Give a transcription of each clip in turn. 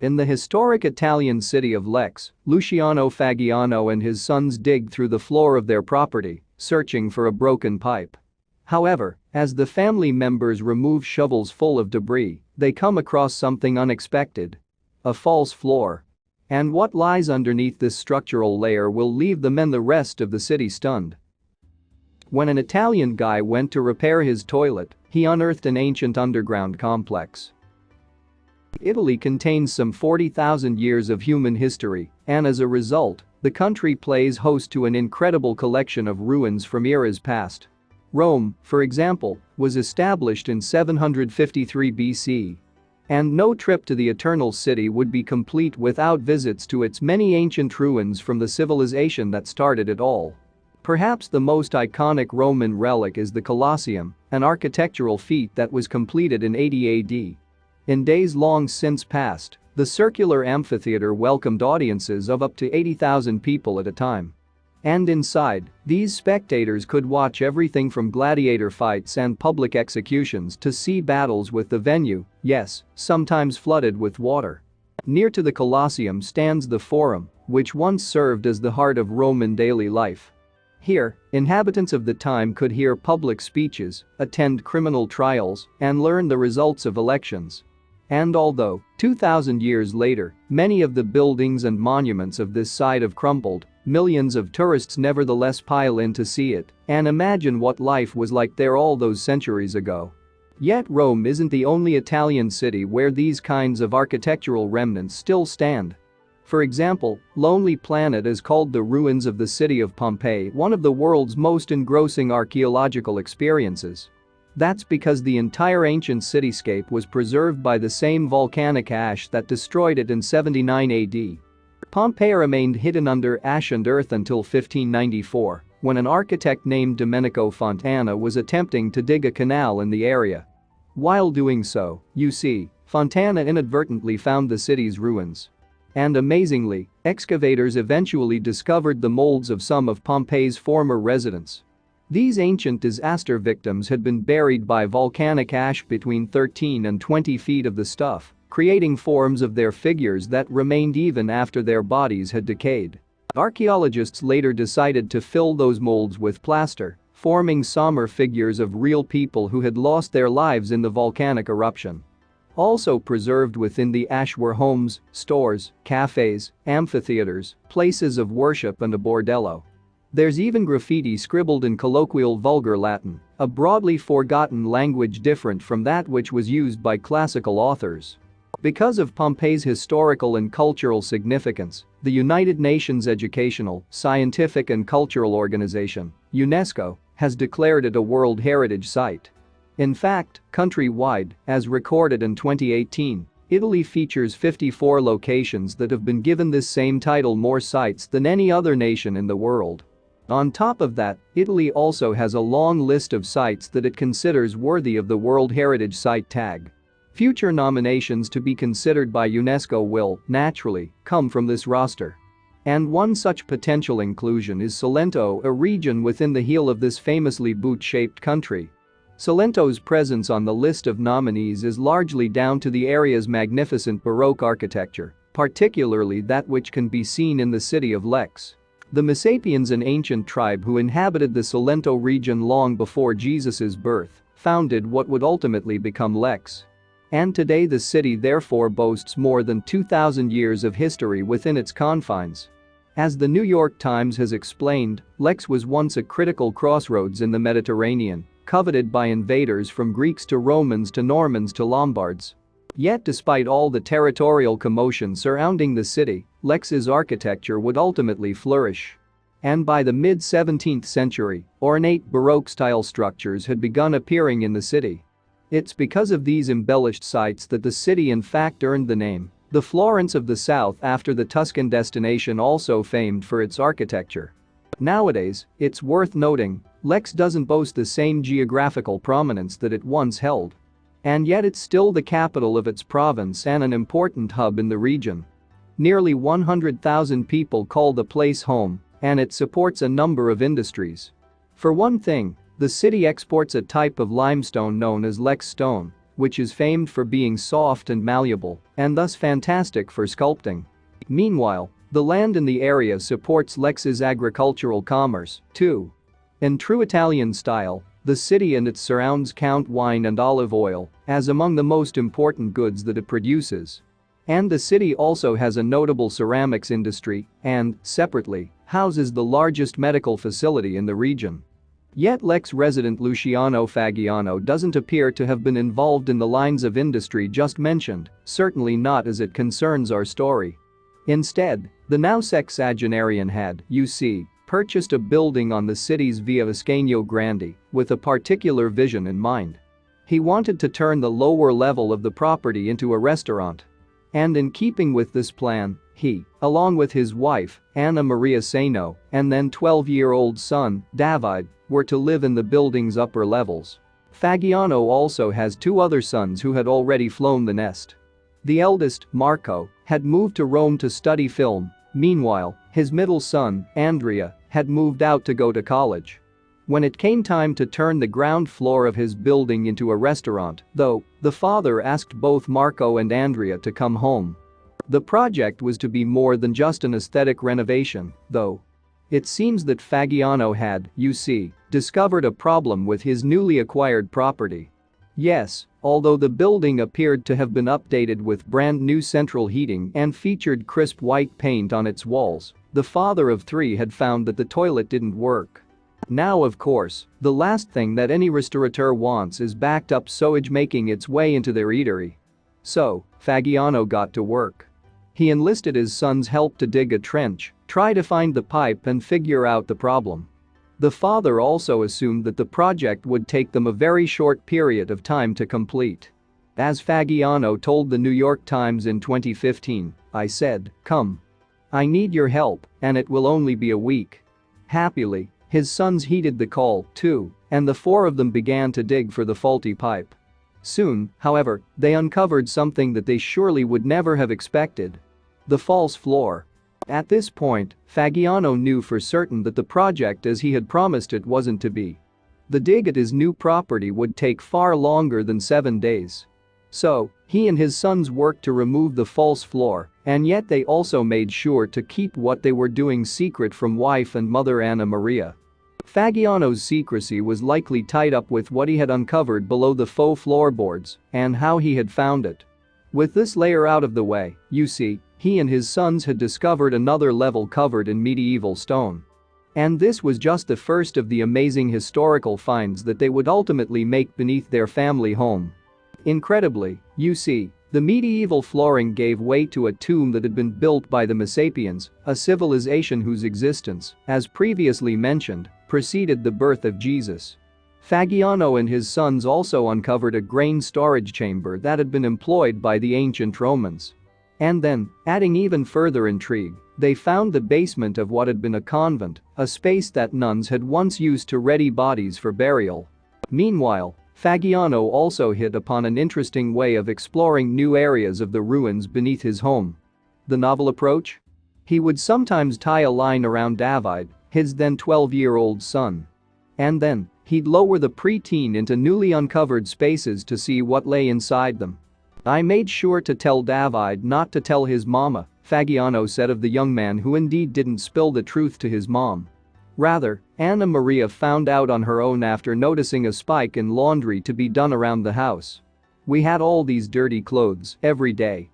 In the historic Italian city of Lecce, Luciano Faggiano and his sons dig through the floor of their property, searching for a broken pipe. However, as the family members remove shovels full of debris, they come across something unexpected: a false floor. And what lies underneath this structural layer will leave them and the rest of the city stunned. When an Italian guy went to repair his toilet, he unearthed an ancient underground complex. Italy contains some 40,000 years of human history, and as a result, the country plays host to an incredible collection of ruins from eras past. Rome, for example, was established in 753 BC. And no trip to the Eternal City would be complete without visits to its many ancient ruins from the civilization that started it all. Perhaps the most iconic Roman relic is the Colosseum, an architectural feat that was completed in 80 AD. In days long since past, the circular amphitheater welcomed audiences of up to 80,000 people at a time. And inside, these spectators could watch everything from gladiator fights and public executions to sea battles with the venue, yes, sometimes flooded with water. Near to the Colosseum stands the Forum, which once served as the heart of Roman daily life. Here, inhabitants of the time could hear public speeches, attend criminal trials, and learn the results of elections. And although, 2,000 years later, many of the buildings and monuments of this site have crumbled, millions of tourists nevertheless pile in to see it and imagine what life was like there all those centuries ago. Yet Rome isn't the only Italian city where these kinds of architectural remnants still stand. For example, Lonely Planet is called the ruins of the city of Pompeii, one of the world's most engrossing archaeological experiences. That's because the entire ancient cityscape was preserved by the same volcanic ash that destroyed it in 79 AD. Pompeii remained hidden under ash and earth until 1594, when an architect named Domenico Fontana was attempting to dig a canal in the area. While doing so, you see, Fontana inadvertently found the city's ruins. And amazingly, excavators eventually discovered the molds of some of Pompeii's former residents. These ancient disaster victims had been buried by volcanic ash between 13 and 20 feet of the stuff, creating forms of their figures that remained even after their bodies had decayed. Archaeologists later decided to fill those molds with plaster, forming somber figures of real people who had lost their lives in the volcanic eruption. Also preserved within the ash were homes, stores, cafes, amphitheaters, places of worship, and a bordello. There's even graffiti scribbled in colloquial vulgar Latin, a broadly forgotten language different from that which was used by classical authors. Because of Pompeii's historical and cultural significance, the United Nations Educational, Scientific and Cultural Organization, UNESCO, has declared it a World Heritage Site. In fact, countrywide, as recorded in 2018, Italy features 54 locations that have been given this same title, more sites than any other nation in the world. On top of that, Italy also has a long list of sites that it considers worthy of the World Heritage Site tag. Future nominations to be considered by UNESCO will, naturally, come from this roster. And one such potential inclusion is Salento, a region within the heel of this famously boot-shaped country. Salento's presence on the list of nominees is largely down to the area's magnificent Baroque architecture, particularly that which can be seen in the city of Lecce. The Messapians, an ancient tribe who inhabited the Salento region long before Jesus' birth, founded what would ultimately become Lecce. And today the city therefore boasts more than 2,000 years of history within its confines. As the New York Times has explained, Lecce was once a critical crossroads in the Mediterranean, coveted by invaders from Greeks to Romans to Normans to Lombards. Yet despite all the territorial commotion surrounding the city, Lecce's architecture would ultimately flourish. And by the mid-17th century, ornate Baroque-style structures had begun appearing in the city. It's because of these embellished sites that the city in fact earned the name, the Florence of the South, after the Tuscan destination also famed for its architecture. Nowadays, it's worth noting, Lecce doesn't boast the same geographical prominence that it once held. And yet it's still the capital of its province and an important hub in the region. Nearly 100,000 people call the place home, and it supports a number of industries. For one thing, the city exports a type of limestone known as Lecce stone, which is famed for being soft and malleable and thus fantastic for sculpting. Meanwhile, the land in the area supports Lecce's agricultural commerce, too. In true Italian style, the city and its surrounds count wine and olive oil as among the most important goods that it produces. And the city also has a notable ceramics industry and, separately, houses the largest medical facility in the region. Yet Lecce resident Luciano Faggiano doesn't appear to have been involved in the lines of industry just mentioned, certainly not as it concerns our story. Instead, the now sexagenarian had, you see, purchased a building on the city's Via Vascagno Grande with a particular vision in mind. He wanted to turn the lower level of the property into a restaurant. And in keeping with this plan, he, along with his wife, Anna Maria Sano, and then 12-year-old son, David, were to live in the building's upper levels. Faggiano also has two other sons who had already flown the nest. The eldest, Marco, had moved to Rome to study film. Meanwhile, his middle son, Andrea, had moved out to go to college. When it came time to turn the ground floor of his building into a restaurant, though, the father asked both Marco and Andrea to come home. The project was to be more than just an aesthetic renovation, though. It seems that Faggiano had, you see, discovered a problem with his newly acquired property. Yes, although the building appeared to have been updated with brand new central heating and featured crisp white paint on its walls, the father of three had found that the toilet didn't work. Now, of course, the last thing that any restaurateur wants is backed up sewage making its way into their eatery. So, Faggiano got to work. He enlisted his son's help to dig a trench, try to find the pipe and figure out the problem. The father also assumed that the project would take them a very short period of time to complete. As Faggiano told the New York Times in 2015, "I said, come. I need your help, and it will only be a week." Happily, his sons heeded the call, too, and the four of them began to dig for the faulty pipe. Soon, however, they uncovered something that they surely would never have expected. The false floor. At this point, Faggiano knew for certain that the project as he had promised it wasn't to be. The dig at his new property would take far longer than 7 days. So, he and his sons worked to remove the false floor, and yet they also made sure to keep what they were doing secret from wife and mother Anna Maria. Faggiano's secrecy was likely tied up with what he had uncovered below the faux floorboards and how he had found it. With this layer out of the way, you see, he and his sons had discovered another level covered in medieval stone. And this was just the first of the amazing historical finds that they would ultimately make beneath their family home. Incredibly, you see, the medieval flooring gave way to a tomb that had been built by the Messapians, a civilization whose existence, as previously mentioned, preceded the birth of Jesus. Faggiano and his sons also uncovered a grain storage chamber that had been employed by the ancient Romans. And then, adding even further intrigue, they found the basement of what had been a convent, a space that nuns had once used to ready bodies for burial. Meanwhile, Faggiano also hit upon an interesting way of exploring new areas of the ruins beneath his home. The novel approach? He would sometimes tie a line around David, his then 12-year-old son. And then, he'd lower the preteen into newly uncovered spaces to see what lay inside them. "I made sure to tell David not to tell his mama," Faggiano said of the young man who indeed didn't spill the truth to his mom. Rather, Anna Maria found out on her own after noticing a spike in laundry to be done around the house. "We had all these dirty clothes every day.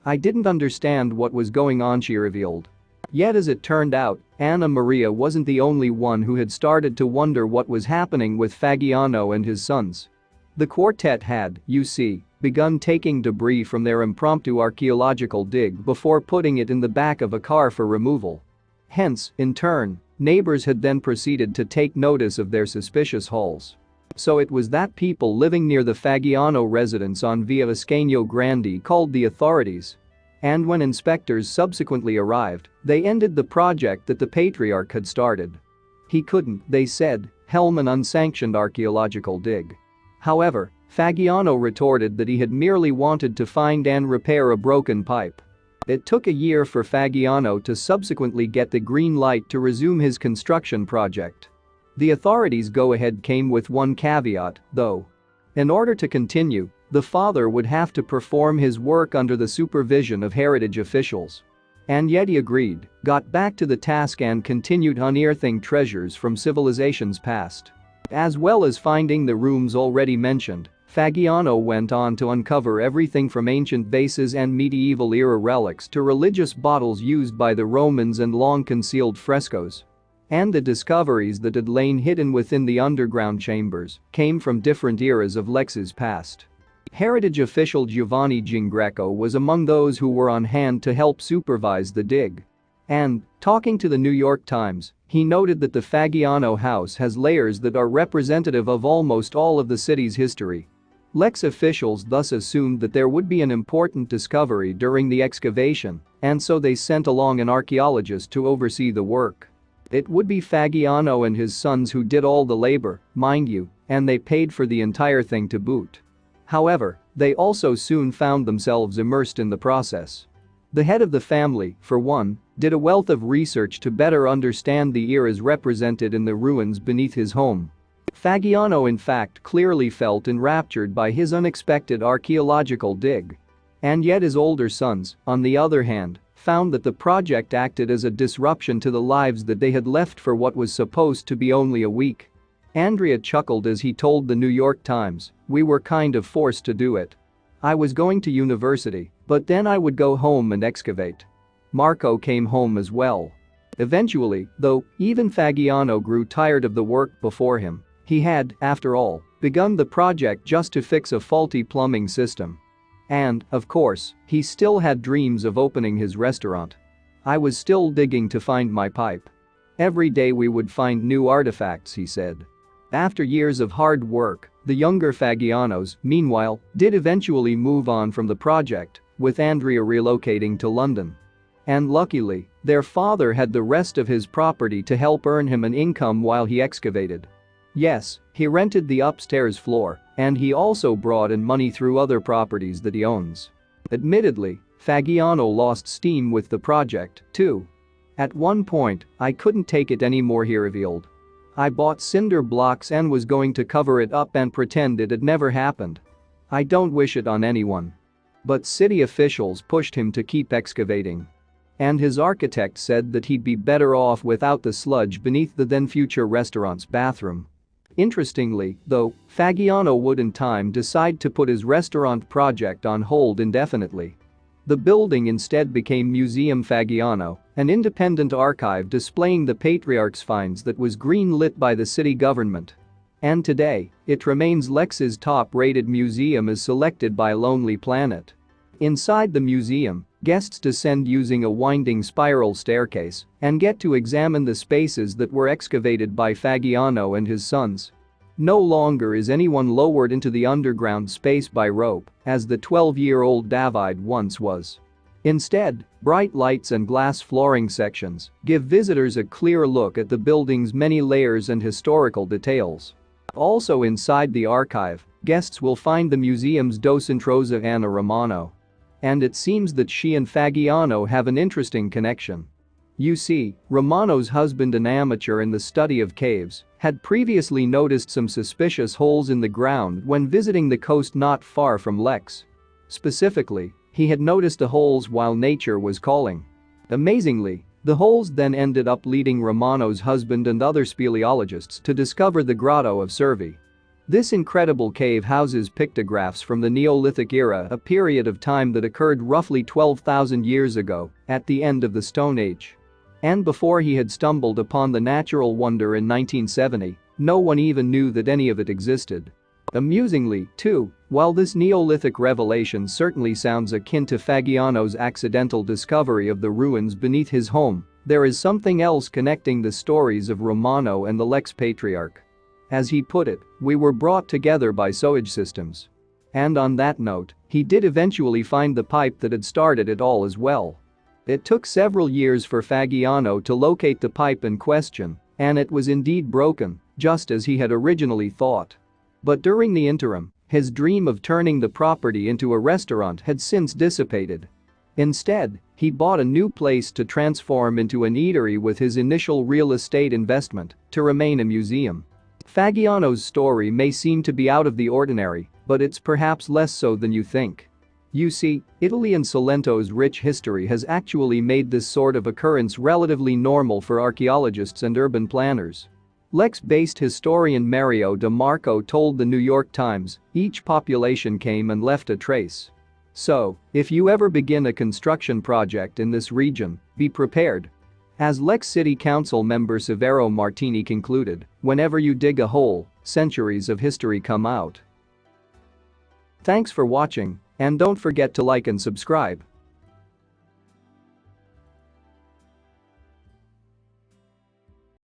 I didn't understand what was going on," she revealed. Yet as it turned out, Anna Maria wasn't the only one who had started to wonder what was happening with Faggiano and his sons. The quartet had, you see, begun taking debris from their impromptu archaeological dig before putting it in the back of a car for removal. Hence, in turn, neighbors had then proceeded to take notice of their suspicious hauls. So it was that people living near the Faggiano residence on Via Vascagno Grande called the authorities. And when inspectors subsequently arrived, they ended the project that the patriarch had started. He couldn't, they said, helm an unsanctioned archaeological dig. However, Faggiano retorted that he had merely wanted to find and repair a broken pipe. It took a year for Faggiano to subsequently get the green light to resume his construction project. The authorities' go-ahead came with one caveat, though. In order to continue, The father would have to perform his work under the supervision of heritage officials. And yet he agreed, got back to the task and continued unearthing treasures from civilizations past. As well as finding the rooms already mentioned, Faggiano went on to uncover everything from ancient vases and medieval-era relics to religious bottles used by the Romans and long-concealed frescoes. And the discoveries that had lain hidden within the underground chambers came from different eras of Lecce's past. Heritage official Giovanni Gingreco was among those who were on hand to help supervise the dig. And, talking to the New York Times, he noted that the Faggiano house has layers that are representative of almost all of the city's history. Lecce officials thus assumed that there would be an important discovery during the excavation, and so they sent along an archaeologist to oversee the work. It would be Faggiano and his sons who did all the labor, mind you, and they paid for the entire thing to boot. However, they also soon found themselves immersed in the process. The head of the family, for one, did a wealth of research to better understand the eras represented in the ruins beneath his home. Faggiano in fact clearly felt enraptured by his unexpected archaeological dig. And yet his older sons, on the other hand, found that the project acted as a disruption to the lives that they had left for what was supposed to be only a week. Andrea chuckled as he told the New York Times, "We were kind of forced to do it. I was going to university, but then I would go home and excavate." Marco came home as well. Eventually, though, even Faggiano grew tired of the work before him. He had, after all, begun the project just to fix a faulty plumbing system. And, of course, he still had dreams of opening his restaurant. "I was still digging to find my pipe. Every day we would find new artifacts," he said. After years of hard work, the younger Faggianos, meanwhile, did eventually move on from the project, with Andrea relocating to London. And luckily, their father had the rest of his property to help earn him an income while he excavated. Yes, he rented the upstairs floor, and he also brought in money through other properties that he owns. Admittedly, Faggiano lost steam with the project, too. "At one point, I couldn't take it anymore," he revealed. "I bought cinder blocks and was going to cover it up and pretend it had never happened. I don't wish it on anyone." But city officials pushed him to keep excavating. And his architect said that he'd be better off without the sludge beneath the then-future restaurant's bathroom. Interestingly, though, Faggiano would in time decide to put his restaurant project on hold indefinitely. The building instead became Museum Faggiano, an independent archive displaying the patriarch's finds that was green-lit by the city government. And today, it remains Lecce's top-rated museum as selected by Lonely Planet. Inside the museum, guests descend using a winding spiral staircase and get to examine the spaces that were excavated by Faggiano and his sons. No longer is anyone lowered into the underground space by rope, as the 12-year-old David once was. Instead, bright lights and glass flooring sections give visitors a clear look at the building's many layers and historical details. Also inside the archive, guests will find the museum's docent Rosa Anna Romano. And it seems that she and Faggiano have an interesting connection. You see, Romano's husband, an amateur in the study of caves, had previously noticed some suspicious holes in the ground when visiting the coast not far from Lecce. Specifically, he had noticed the holes while nature was calling. Amazingly, the holes then ended up leading Romano's husband and other speleologists to discover the Grotto of Cervi. This incredible cave houses pictographs from the Neolithic era, a period of time that occurred roughly 12,000 years ago, at the end of the Stone Age. And before he had stumbled upon the natural wonder in 1970, no one even knew that any of it existed. Amusingly, too, while this Neolithic revelation certainly sounds akin to Faggiano's accidental discovery of the ruins beneath his home, there is something else connecting the stories of Romano and the Lecce patriarch. As he put it, "We were brought together by sewage systems." And on that note, he did eventually find the pipe that had started it all as well. It took several years for Faggiano to locate the pipe in question, and it was indeed broken, just as he had originally thought. But during the interim, his dream of turning the property into a restaurant had since dissipated. Instead, he bought a new place to transform into an eatery with his initial real estate investment to remain a museum. Faggiano's story may seem to be out of the ordinary, but it's perhaps less so than you think. You see, Italy and Salento's rich history has actually made this sort of occurrence relatively normal for archaeologists and urban planners. Lecce-based historian Mario De Marco told the New York Times, "Each population came and left a trace. So, if you ever begin a construction project in this region, be prepared." As Lecce City Council member Severo Martini concluded, "Whenever you dig a hole, centuries of history come out." Thanks for watching, and don't forget to like and subscribe.